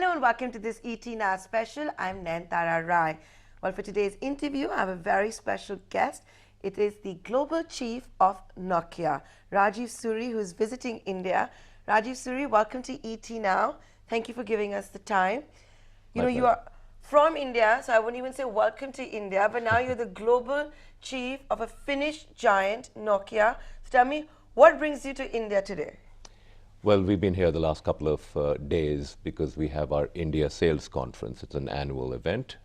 Hello and welcome to this ET Now special. I'm Nayantara Rai. Well, for today's interview, I have a very special guest. It is the Global Chief of Nokia, Rajeev Suri, who is visiting India. Rajeev Suri, welcome to ET Now. Thank you for giving us the time. You are from India, so I wouldn't even say welcome to India, but now you're the Global Chief of a Finnish giant, Nokia. So tell me, what brings you to India today? Well, we've been here the last couple of days because we have our India Sales Conference. It's an annual event,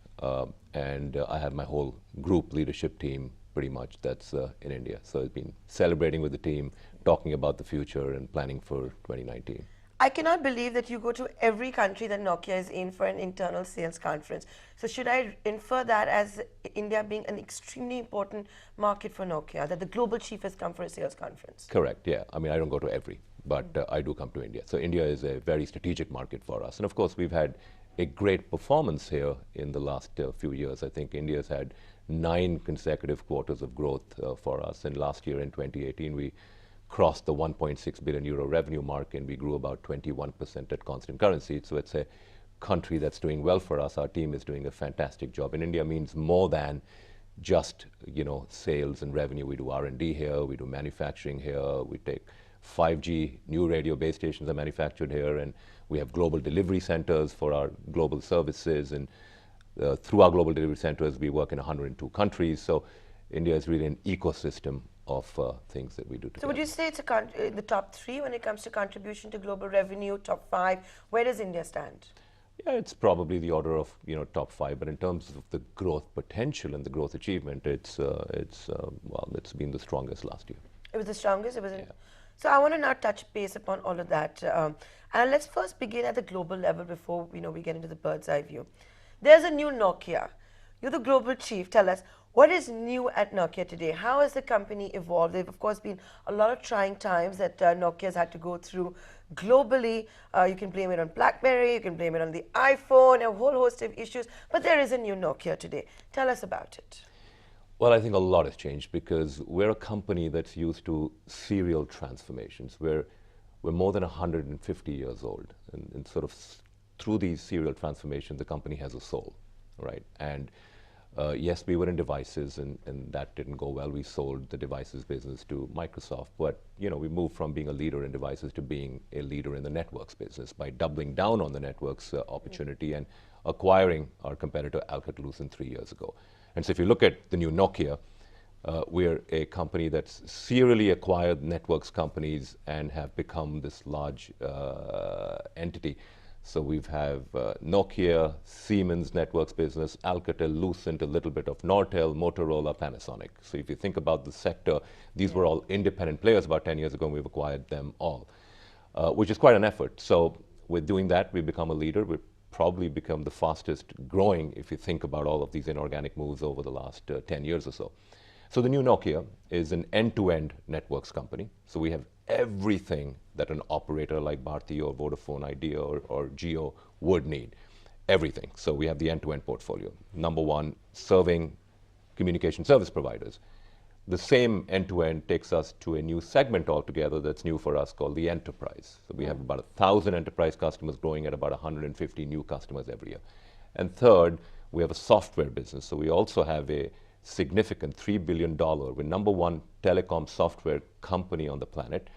and I have my whole group leadership team pretty much that's in India. So I've been celebrating with the team, talking about the future and planning for 2019. I cannot believe that you go to every country that Nokia is in for an internal sales conference. So should I infer that as India being an extremely important market for Nokia, that the global chief has come for a sales conference? Correct, yeah. I mean, I don't go to every, but I do come to India. So India is a very strategic market for us. And of course, we've had a great performance here in the last few years. I think India's had 9 consecutive quarters of growth for us. And last year in 2018, we crossed the 1.6 billion euro revenue mark, and we grew about 21% at constant currency. So it's a country that's doing well for us. Our team is doing a fantastic job. And India means more than just, sales and revenue. We do R&D here, we do manufacturing here, we take 5G new radio base stations are manufactured here, and we have global delivery centers for our global services. And through our global delivery centers, we work in 102 countries. So India is really an ecosystem of things that we do together. So would you say it's in the top 3 when it comes to contribution to global revenue, top 5? Where does India stand? Yeah, it's probably the order of top 5, but in terms of the growth potential and the growth achievement, it's been the strongest last year. It was the strongest. It was. Yeah. So I want to now touch base upon all of that, and let's first begin at the global level before we get into the bird's eye view. There's a new Nokia. You're the global chief. Tell us, what is new at Nokia today? How has the company evolved? There have, of course, been a lot of trying times that Nokia's had to go through globally. You can blame it on BlackBerry, you can blame it on the iPhone, a whole host of issues, but there is a new Nokia today. Tell us about it. Well, I think a lot has changed because we're a company that's used to serial transformations. We're more than 150 years old, and sort of through these serial transformations, the company has a soul, right? And yes, we were in devices, and that didn't go well. We sold the devices business to Microsoft, but we moved from being a leader in devices to being a leader in the networks business by doubling down on the networks opportunity and acquiring our competitor Alcatel-Lucent 3 years ago. And so if you look at the new Nokia, we're a company that's serially acquired networks companies and have become this large entity. So we have Nokia, Siemens networks business, Alcatel, Lucent, a little bit of Nortel, Motorola, Panasonic. So if you think about the sector, these were all independent players about 10 years ago, and we've acquired them all, which is quite an effort. So with doing that, we've become a leader. We've probably become the fastest growing if you think about all of these inorganic moves over the last 10 years or so. So the new Nokia is an end-to-end networks company. So we have everything that an operator like Bharti or Vodafone Idea or Jio would need. Everything. So we have the end-to-end portfolio. Number one, serving communication service providers. The same end-to-end takes us to a new segment altogether that's new for us called the enterprise. So we have about 1,000 enterprise customers growing at about 150 new customers every year. And third, we have a software business. So we also have a significant $3 billion. We're number one telecom software company on the planet,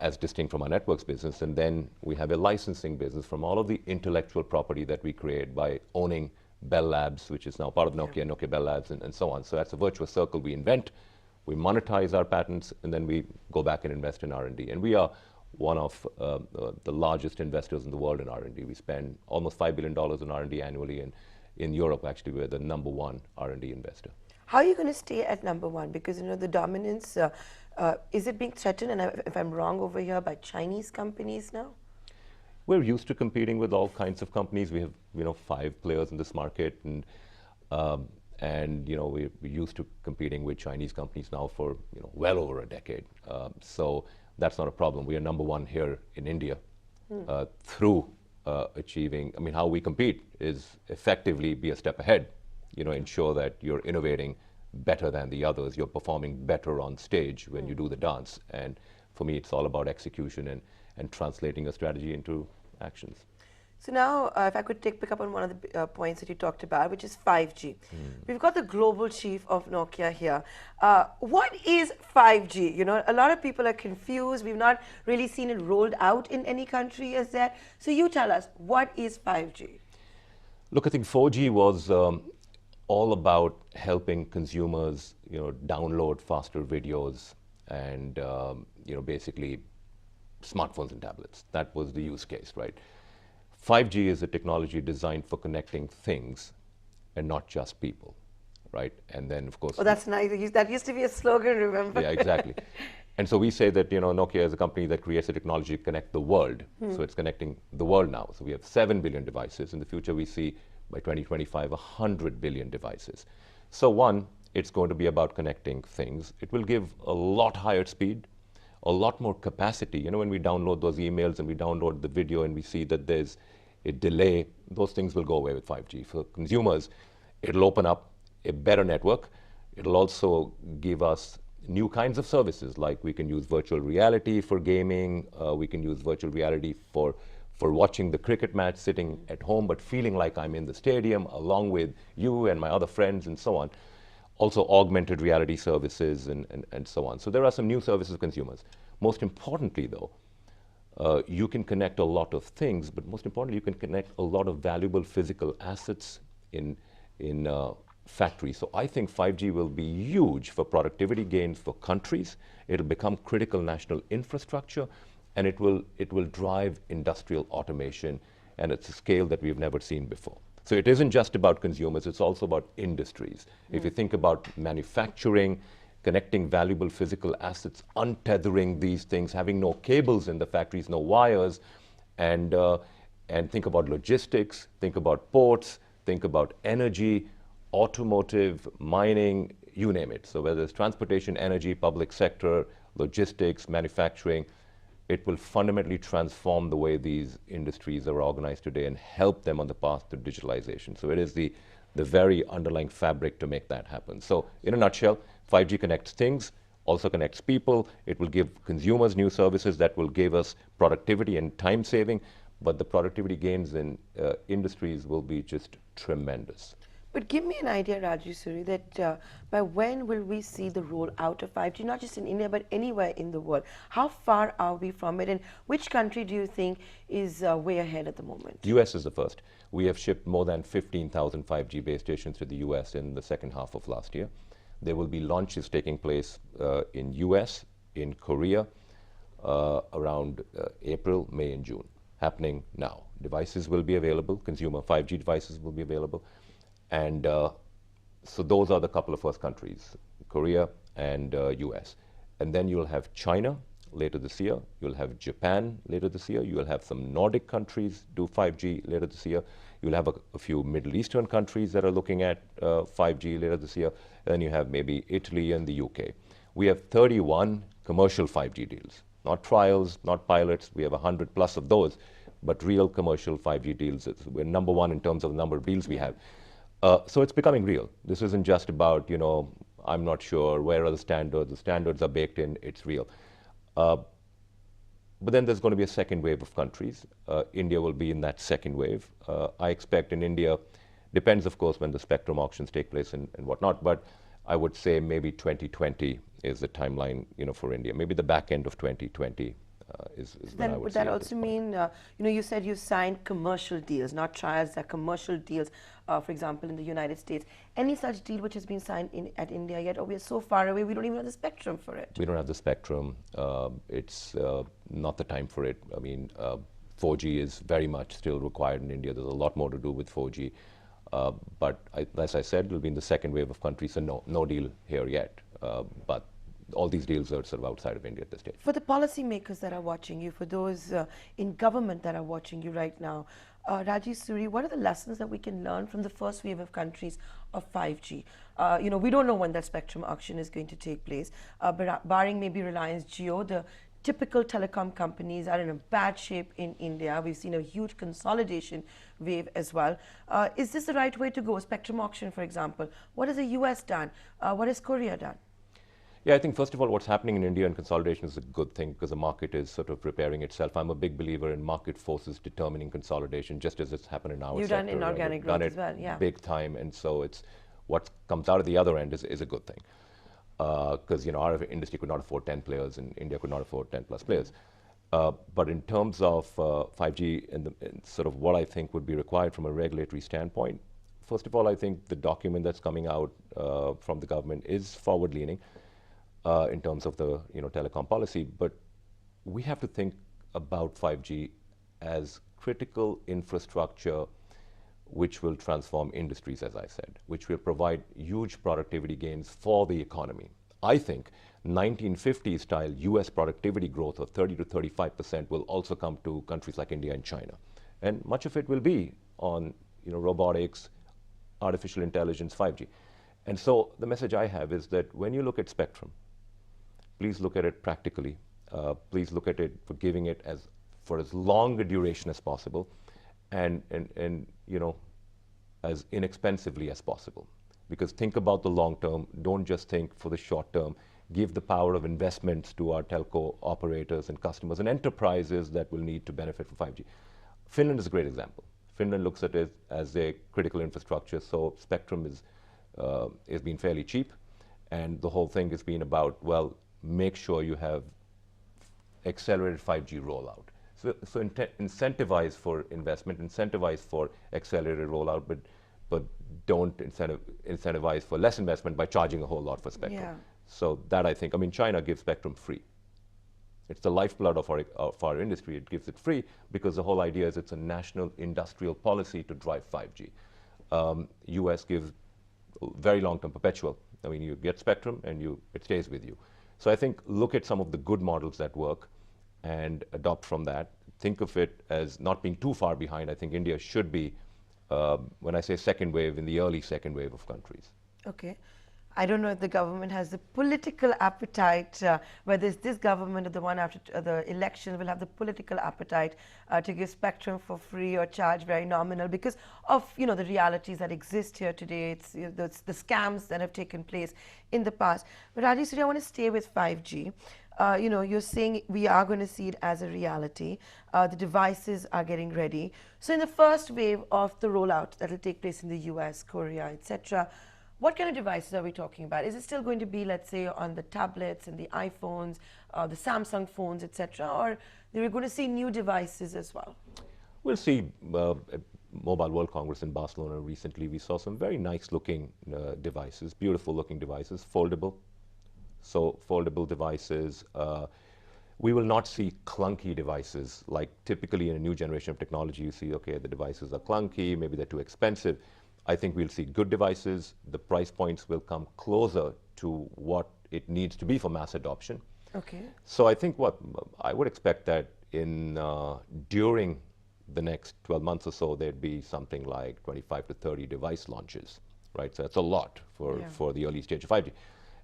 as distinct from our networks business. And then we have a licensing business from all of the intellectual property that we create by owning Bell Labs, which is now part of Nokia, Nokia Bell Labs, and so on. So that's a virtuous circle. We invent, we monetize our patents, and then we go back and invest in R&D. And we are one of the largest investors in the world in R&D. We spend almost $5 billion in R&D annually, and in Europe, actually, we're the number one R&D investor. How are you going to stay at number one? Because the dominance, is it being threatened, and if I'm wrong over here, by Chinese companies now? We're used to competing with all kinds of companies. We have 5 players in this market, and we're used to competing with Chinese companies now for well over a decade. So that's not a problem. We are number one here in India through achieving. I mean, how we compete is effectively be a step ahead. Ensure that you're innovating better than the others. You're performing better on stage when you do the dance. And for me, it's all about execution and translating a strategy into actions. So now, if I could pick up on one of the points that you talked about, which is 5G. We've got the global chief of Nokia here. What is 5G? You know, a lot of people are confused. We've not really seen it rolled out in any country as yet. So you tell us, what is 5G? Look, I think 4G was all about helping consumers, download faster videos and, basically smartphones and tablets. That was the use case, right? 5G is a technology designed for connecting things and not just people, right? And then, of course... Oh, that's nice. That used to be a slogan, remember? Yeah, exactly. And so we say that, Nokia is a company that creates a technology to connect the world. So it's connecting the world now. So we have 7 billion devices. In the future, we see by 2025, 100 billion devices. So one, it's going to be about connecting things. It will give a lot higher speed, a lot more capacity. When we download those emails and we download the video and we see that there's a delay, those things will go away with 5G. For consumers, it'll open up a better network. It'll also give us new kinds of services, like we can use virtual reality for gaming, we can use virtual reality for watching the cricket match sitting at home, but feeling like I'm in the stadium along with you and my other friends and so on. Also augmented reality services and so on. So there are some new services for consumers. Most importantly though, you can connect a lot of things, but most importantly, you can connect a lot of valuable physical assets in factories. So I think 5G will be huge for productivity gains for countries. It'll become critical national infrastructure, and it will drive industrial automation, and it's a scale that we've never seen before. So it isn't just about consumers, it's also about industries. If you think about manufacturing, connecting valuable physical assets, untethering these things, having no cables in the factories, no wires, and think about logistics, think about ports, think about energy, automotive, mining, you name it. So whether it's transportation, energy, public sector, logistics, manufacturing, it will fundamentally transform the way these industries are organized today and help them on the path to digitalization. So it is the very underlying fabric to make that happen. So in a nutshell, 5G connects things, also connects people. It will give consumers new services that will give us productivity and time saving, but the productivity gains in industries will be just tremendous. But give me an idea, Rajeev Suri, that by when will we see the roll out of 5G, not just in India, but anywhere in the world? How far are we from it, and which country do you think is way ahead at the moment? US is the first. We have shipped more than 15,000 5G base stations to the US in the second half of last year. There will be launches taking place in US, in Korea, around April, May, and June, happening now. Devices will be available, consumer 5G devices will be available. And so those are the couple of first countries, Korea and US. And then you'll have China later this year. You'll have Japan later this year. You'll have some Nordic countries do 5G later this year. You'll have a few Middle Eastern countries that are looking at 5G later this year. And then you have maybe Italy and the UK. We have 31 commercial 5G deals, not trials, not pilots. We have 100 plus of those, but real commercial 5G deals. We're number one in terms of the number of deals we have. So it's becoming real. This isn't just about, I'm not sure, where are the standards? The standards are baked in, it's real. But then there's going to be a second wave of countries. India will be in that second wave. I expect in India, depends of course when the spectrum auctions take place and whatnot, but I would say maybe 2020 is the timeline, for India. Maybe the back end of 2020. Then would that also mean, you said you signed commercial deals, not trials, they're commercial deals, for example, in the United States. Any such deal which has been signed at India yet, or we're so far away, we don't even have the spectrum for it? We don't have the spectrum. It's not the time for it. I mean, 4G is very much still required in India. There's a lot more to do with 4G. But as I said, it'll be in the second wave of countries, so no deal here yet. But all these deals are sort of outside of India at this stage. For the policymakers that are watching you, for those in government that are watching you right now, Rajeev Suri, what are the lessons that we can learn from the first wave of countries of 5G? We don't know when that spectrum auction is going to take place, but barring maybe Reliance Jio, the typical telecom companies are in a bad shape in India. We've seen a huge consolidation wave as well. Is this the right way to go? Spectrum auction, for example. What has the US done? What has Korea done? Yeah, I think first of all, what's happening in India and consolidation is a good thing because the market is sort of preparing itself. I'm a big believer in market forces determining consolidation, just as it's happened in our You've done sector. And inorganic we've done growth it as well, yeah. big time, and so it's what comes out of the other end is a good thing. Because our industry could not afford 10 players, and India could not afford 10 plus players. But in terms of 5G and sort of what I think would be required from a regulatory standpoint, first of all, I think the document that's coming out from the government is forward-leaning in terms of the telecom policy. But we have to think about 5G as critical infrastructure which will transform industries, as I said, which will provide huge productivity gains for the economy. I think 1950s style US productivity growth of 30 to 35% will also come to countries like India and China. And much of it will be on robotics, artificial intelligence, 5G. And so the message I have is that when you look at spectrum, please look at it practically. Please look at it for giving it for as long a duration as possible, and as inexpensively as possible. Because think about the long term. Don't just think for the short term. Give the power of investments to our telco operators and customers and enterprises that will need to benefit from 5G. Finland is a great example. Finland looks at it as a critical infrastructure, so spectrum is been fairly cheap, and the whole thing has been about, well, make sure you have accelerated 5G rollout. So incentivize for investment, incentivize for accelerated rollout, but don't incentivize for less investment by charging a whole lot for spectrum. Yeah. So that China gives spectrum free. It's the lifeblood of our industry. It gives it free because the whole idea is it's a national industrial policy to drive 5G. US gives very long-term perpetual. You get spectrum and it stays with you. So I think look at some of the good models that work and adopt from that. Think of it as not being too far behind. I think India should be, when I say second wave, in the early second wave of countries. Okay. I don't know if the government has the political appetite, whether it's this government or the one after the election will have the political appetite to give spectrum for free or charge very nominal because of the realities that exist here today. It's the scams that have taken place in the past. But Rajeev Suri, I want to stay with 5G. You're saying we are going to see it as a reality. The devices are getting ready. So in the first wave of the rollout that will take place in the US, Korea, etc., what kind of devices are we talking about? Is it still going to be, let's say, on the tablets and the iPhones, the Samsung phones, etc., or are we going to see new devices as well? We'll see. At Mobile World Congress in Barcelona recently, we saw some very nice-looking devices, beautiful-looking devices, foldable. So foldable devices. We will not see clunky devices like typically in a new generation of technology. You see, okay, the devices are clunky, maybe they're too expensive. I think we'll see good devices. The price points will come closer to what it needs to be for mass adoption. Okay. So I think what I would expect that during the next 12 months or so, there'd be something like 25 to 30 device launches, right? So that's a lot for the early stage of 5G.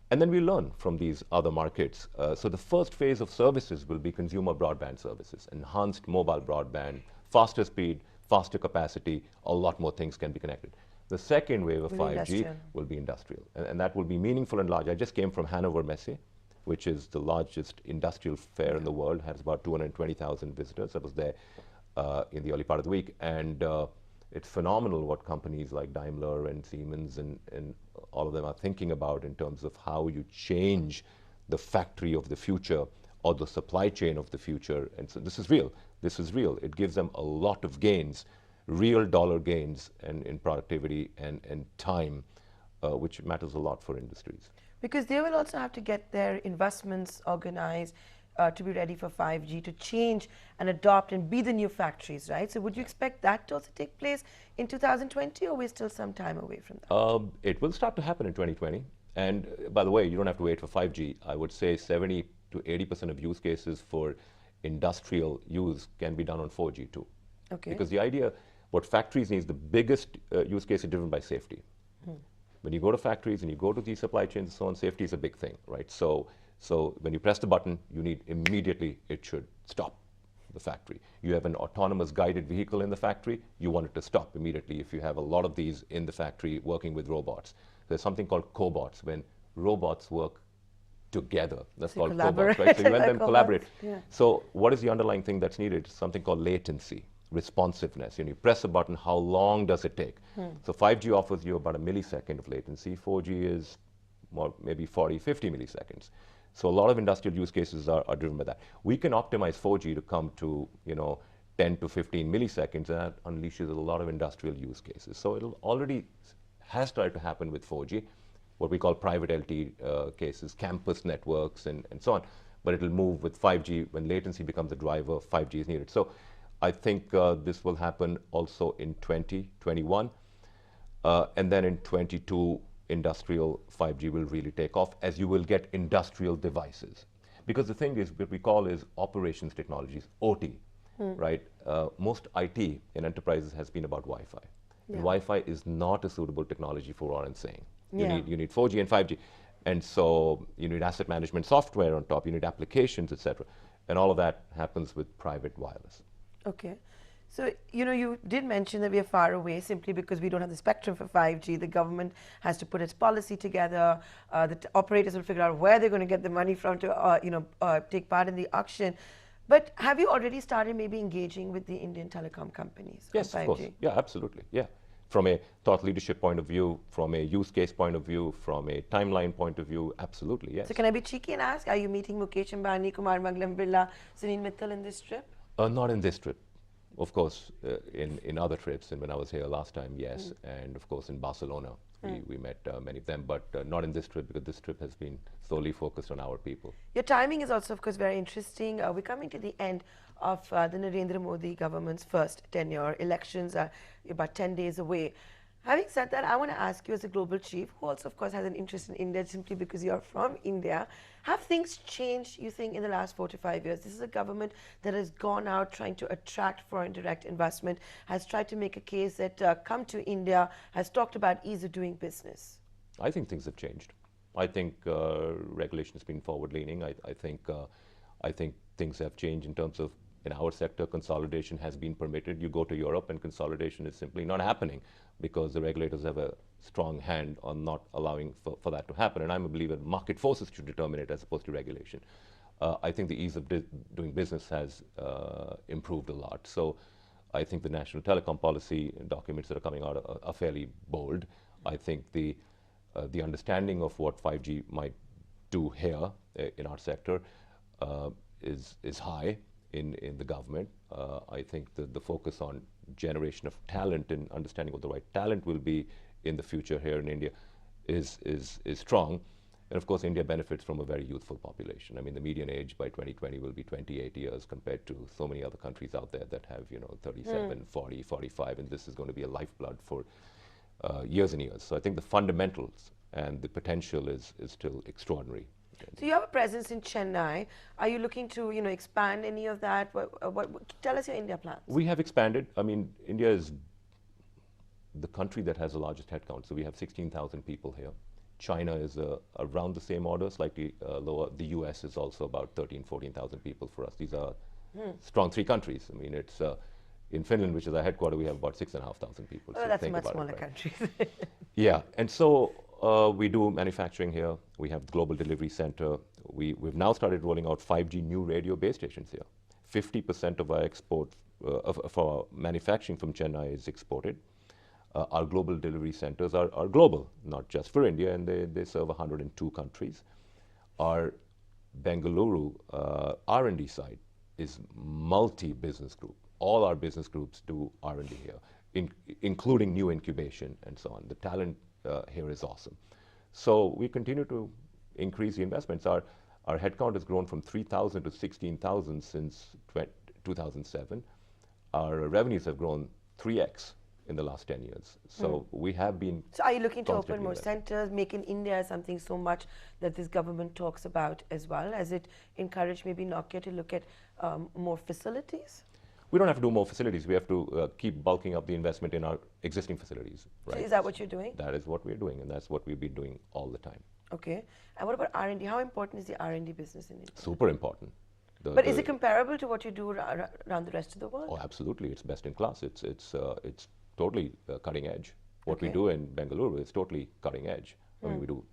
And then we learn from these other markets. So the first phase of services will be consumer broadband services, enhanced mobile broadband, faster speed, faster capacity, a lot more things can be connected. The second wave of 5G will be industrial, and that will be meaningful and large. I just came from Hannover Messe, which is the largest industrial fair in the world, has about 220,000 visitors. I was there in the early part of the week, and it's phenomenal what companies like Daimler and Siemens and all of them are thinking about in terms of how you change the factory of the future or the supply chain of the future. And so this is real. This is real. It gives them a lot of gains, real dollar gains in productivity and time, which matters a lot for industries. Because they will also have to get their investments organized to be ready for 5G, to change and adopt and be the new factories, right? So would you expect that to also take place in 2020, or we're still some time away from that? It will start to happen in 2020. And by the way, you don't have to wait for 5G. I would say 70 to 80% of use cases for industrial use can be done on 4G too. Okay. Because the idea, what factories need, the biggest use case is driven by safety. When you go to factories and you go to these supply chains and so on, safety is a big thing, right? So when you press the button, you need immediately, it should stop the factory. You have an autonomous guided vehicle in the factory, you want it to stop immediately if you have a lot of these in the factory working with robots. There's something called cobots, when robots work together. That's So you called cobots, right? So you let them collaborate. Yeah. So what is the underlying thing that's needed? Something called latency, responsiveness. You press a button, how long does it take? So 5G offers you about a millisecond of latency. 4G is more, maybe 40, 50 milliseconds. So a lot of industrial use cases are driven by that. We can optimize 4G to come to 10 to 15 milliseconds, and that unleashes a lot of industrial use cases. So it'll already has started to happen with 4G, what we call private LTE cases, campus networks, and so on. But it'll move with 5G. When latency becomes a driver, 5G is needed. So I think this will happen also in 2021. And then in 22, industrial 5G will really take off, as you will get industrial devices. Because the thing is, what we call is operations technologies, OT, right? Most IT in enterprises has been about Wi-Fi. And Wi-Fi is not a suitable technology for what I'm saying. You need 4G and 5G. And so you need asset management software on top, you need applications, et cetera. And all of that happens with private wireless. Okay. So, you did mention that we are far away simply because we don't have the spectrum for 5G. The government has to put its policy together. The operators will figure out where they're going to get the money from to, take part in the auction. But have you already started maybe engaging with the Indian telecom companies Yes, on 5G? of course. Yeah, absolutely. Yeah. From a thought leadership point of view, from a use case point of view, from a timeline point of view, absolutely, yes. So can I be cheeky and ask, are you meeting Mukesh Ambani, Kumar Mangalam Birla, Sunil Mittal in this trip? Not in this trip. Of course, in other trips, and when I was here last time, yes. And of course in Barcelona, we met many of them, but not in this trip, because this trip has been solely focused on our people. Your timing is also, of course, very interesting. We're coming to the end of the Narendra Modi government's first tenure. Elections are about 10 days away. Having said that, I want to ask you, as a global chief, who also, of course, has an interest in India simply because you're from India, have things changed, you think, in the last 4 to 5 years? This is a government that has gone out trying to attract foreign direct investment, has tried to make a case that come to India, has talked about ease of doing business. I think things have changed. I think regulation has been forward-leaning. I think things have changed in terms of, in our sector, consolidation has been permitted. You go to Europe and consolidation is simply not happening because the regulators have a strong hand on not allowing for that to happen. And I'm a believer market forces should determine it as opposed to regulation. I think the ease of doing business has improved a lot. So I think the national telecom policy documents that are coming out are fairly bold. I think the understanding of what 5G might do here in our sector is high in the government. I think the focus on generation of talent and understanding what the right talent will be in the future here in India is strong. And of course, India benefits from a very youthful population. I mean, the median age by 2020 will be 28 years compared to so many other countries out there that have, 37, 40, 45, and this is going to be a lifeblood for years and years. So I think the fundamentals and the potential is still extraordinary. So you have a presence in Chennai. Are you looking to, expand any of that? Tell us your India plans. We have expanded. I mean, India is the country that has the largest headcount. So we have 16,000 people here. China is around the same order, slightly lower. The US is also about 14,000 people for us. These are strong three countries. I mean, it's in Finland, which is our headquarters, we have about 6,500 people. Oh, so that's a think much about smaller it, right? country. Yeah, and so we do manufacturing here. We have the Global Delivery Center. We've now started rolling out 5G new radio base stations here. 50% of our export, of our manufacturing from Chennai is exported. Our global delivery centers are global, not just for India, and they serve 102 countries. Our Bengaluru R&D site is multi-business group. All our business groups do R&D here, including new incubation and so on. The talent here is awesome. So we continue to increase the investments. Our headcount has grown from 3,000 to 16,000 since 2007. Our revenues have grown 3x in the last 10 years. So we have been. So are you looking to open constantly more investing. centers, make in India something so much that this government talks about as well? Has it encouraged maybe Nokia to look at more facilities? We don't have to do more facilities. We have to keep bulking up the investment in our existing facilities. Right? So is that what you're doing? That is what we're doing, and that's what we've been doing all the time. Okay. And what about R&D? How important is the R&D business in India? Super important. But is it comparable to what you do around the rest of the world? Oh, absolutely. It's best in class. It's totally cutting edge. What we Okay. do in Bengaluru is totally cutting edge. I mean, we do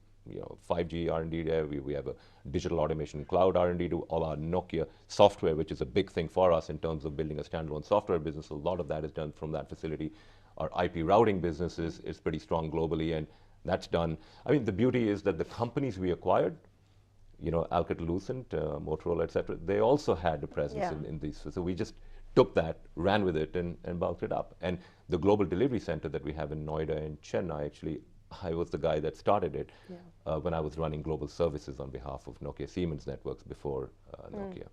5G R&D there. We have a digital automation cloud R&D to all our Nokia software, which is a big thing for us in terms of building a standalone software business. A lot of that is done from that facility. Our IP routing business is pretty strong globally, and that's done. I mean, the beauty is that the companies we acquired, Alcatel-Lucent, Motorola, etc., they also had a presence in these. So we just took that, ran with it, and bulked it up. And the global delivery center that we have in Noida and Chennai, actually, I was the guy that started it when I was running global services on behalf of Nokia Siemens Networks before Nokia.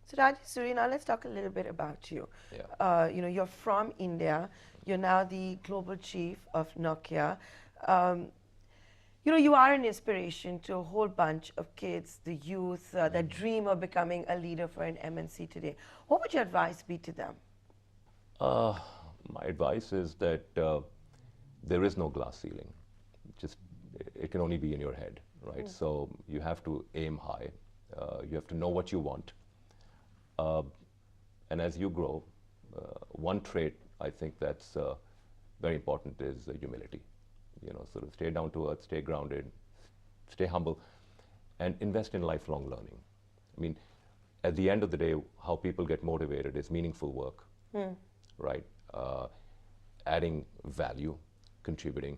So Rajeev Suri, now let's talk a little bit about you. Yeah. You're from India. You're now the global chief of Nokia. You are an inspiration to a whole bunch of kids, the youth, that dream of becoming a leader for an MNC today. What would your advice be to them? My advice is that there is no glass ceiling. It can only be in your head, right? So you have to aim high. You have to know what you want. And as you grow, one trait I think that's very important is humility. Sort of stay down to earth, stay grounded, stay humble, and invest in lifelong learning. I mean, at the end of the day, how people get motivated is meaningful work, right? Adding value, contributing.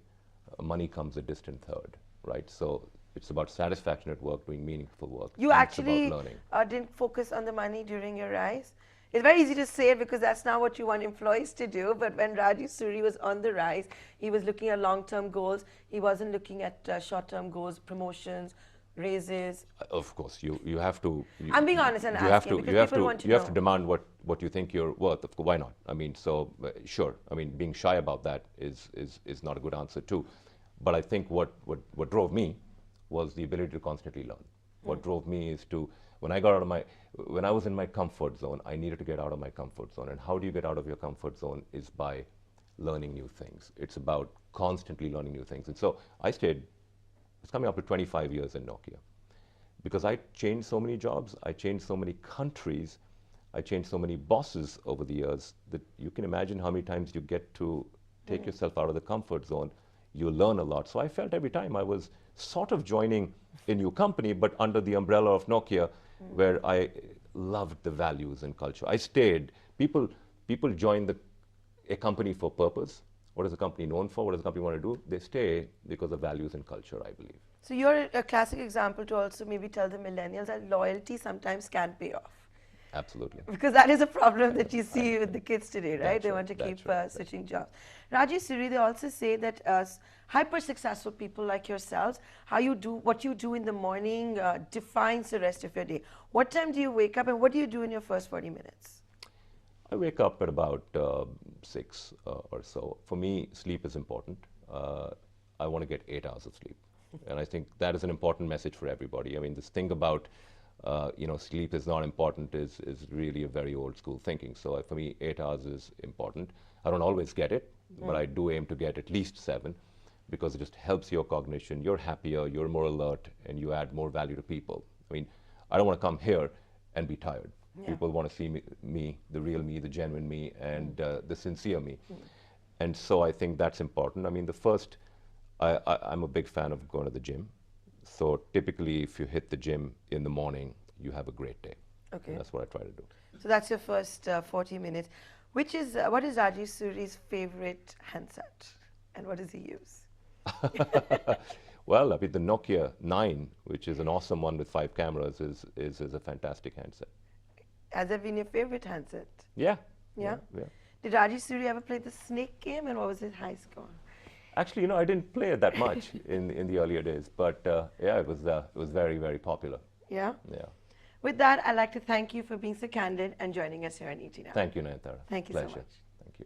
Money comes a distant third, right? So it's about satisfaction at work, doing meaningful work. You actually it's about learning. Didn't focus on the money during your rise? It's very easy to say it because that's not what you want employees to do. But when Rajeev Suri was on the rise, he was looking at long-term goals. He wasn't looking at short-term goals, promotions, raises. Of course, you have to. I'm being honest and asking because people want to know. You have to demand what you think you're worth. Of course, why not? I mean, so sure. I mean, being shy about that is not a good answer too. But I think what drove me was the ability to constantly learn. What drove me is to when I was in my comfort zone, I needed to get out of my comfort zone. And how do you get out of your comfort zone is by learning new things. It's about constantly learning new things. And so it's coming up to 25 years in Nokia. Because I changed so many jobs, I changed so many countries, I changed so many bosses over the years that you can imagine how many times you get to take yourself out of the comfort zone. You learn a lot. So I felt every time I was sort of joining a new company, but under the umbrella of Nokia, where I loved the values and culture. I stayed. People join a company for purpose. What is the company known for? What does the company want to do? They stay because of values and culture, I believe. So you're a classic example to also maybe tell the millennials that loyalty sometimes can pay off. Absolutely. Because that is a problem that you see with the kids today, right? They want to keep switching jobs. Rajeev Suri, they also say that hyper successful people like yourselves, what you do in the morning defines the rest of your day. What time do you wake up and what do you do in your first 40 minutes? I wake up at about 6 or so. For me, sleep is important. I want to get 8 hours of sleep. And I think that is an important message for everybody. I mean, this thing about sleep is not important is really a very old school thinking. So for me, 8 hours is important. I don't always get it, but I do aim to get at least 7 because it just helps your cognition. You're happier, you're more alert, and you add more value to people. I mean, I don't want to come here and be tired. Yeah. People want to see me, the real me, the genuine me, and the sincere me. And so I think that's important. I mean, I'm a big fan of going to the gym. So typically, if you hit the gym in the morning, you have a great day. Okay. And that's what I try to do. So that's your first 40 minutes. What is Rajeev Suri's favorite handset, and what does he use? Well, I mean, the Nokia 9, which is an awesome one with 5 cameras, is a fantastic handset. Has that been your favorite handset? Yeah. Yeah? Did Rajeev Suri ever play the snake game, and what was his high score? Actually, I didn't play it that much in the earlier days, but yeah, it was very, very popular. Yeah? Yeah. With that, I'd like to thank you for being so candid and joining us here on ET Now. Thank you, Nayantara. Thank you so much. Thank you.